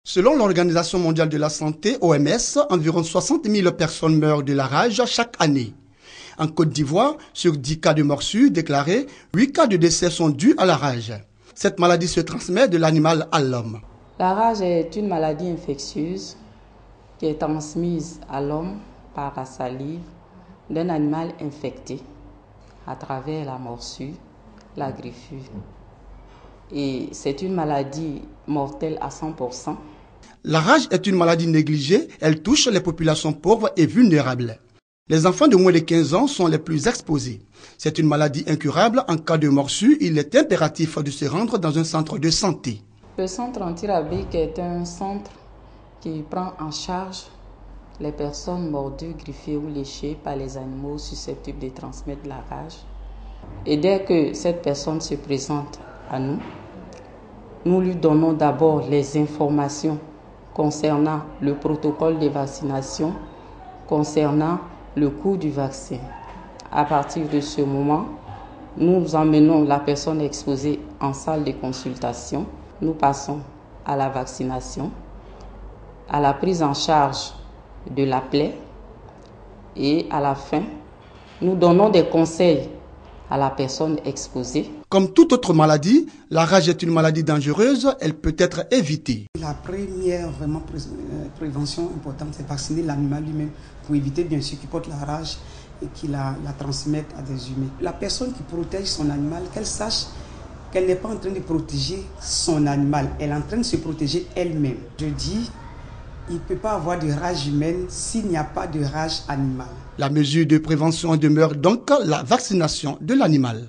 Selon l'Organisation mondiale de la santé, OMS, environ 60 000 personnes meurent de la rage chaque année. En Côte d'Ivoire, sur 10 cas de morsure déclarés, 8 cas de décès sont dus à la rage. Cette maladie se transmet de l'animal à l'homme. La rage est une maladie infectieuse qui est transmise à l'homme par la salive d'un animal infecté à travers la morsure, la griffure. Et c'est une maladie mortelle à 100%. La rage est une maladie négligée, elle touche les populations pauvres et vulnérables. Les enfants de moins de 15 ans sont les plus exposés. C'est une maladie incurable. En cas de morsure, il est impératif de se rendre dans un centre de santé. Le centre antirabique est un centre qui prend en charge les personnes mordues, griffées ou léchées par les animaux susceptibles de transmettre la rage. Et dès que cette personne se présente à nous, nous lui donnons d'abord les informations concernant le protocole de vaccination, concernant le coût du vaccin. À partir de ce moment, nous emmenons la personne exposée en salle de consultation. Nous passons à la vaccination, à la prise en charge de la plaie et à la fin, nous donnons des conseils à la personne exposée. Comme toute autre maladie, la rage est une maladie dangereuse, elle peut être évitée. La première prévention importante, c'est vacciner l'animal lui-même pour éviter bien sûr qu'il porte la rage et qu'il la transmette à des humains. La personne qui protège son animal, qu'elle sache qu'elle n'est pas en train de protéger son animal, elle est en train de se protéger elle-même. Je dis, il ne peut pas avoir de rage humaine s'il n'y a pas de rage animale. La mesure de prévention demeure donc la vaccination de l'animal.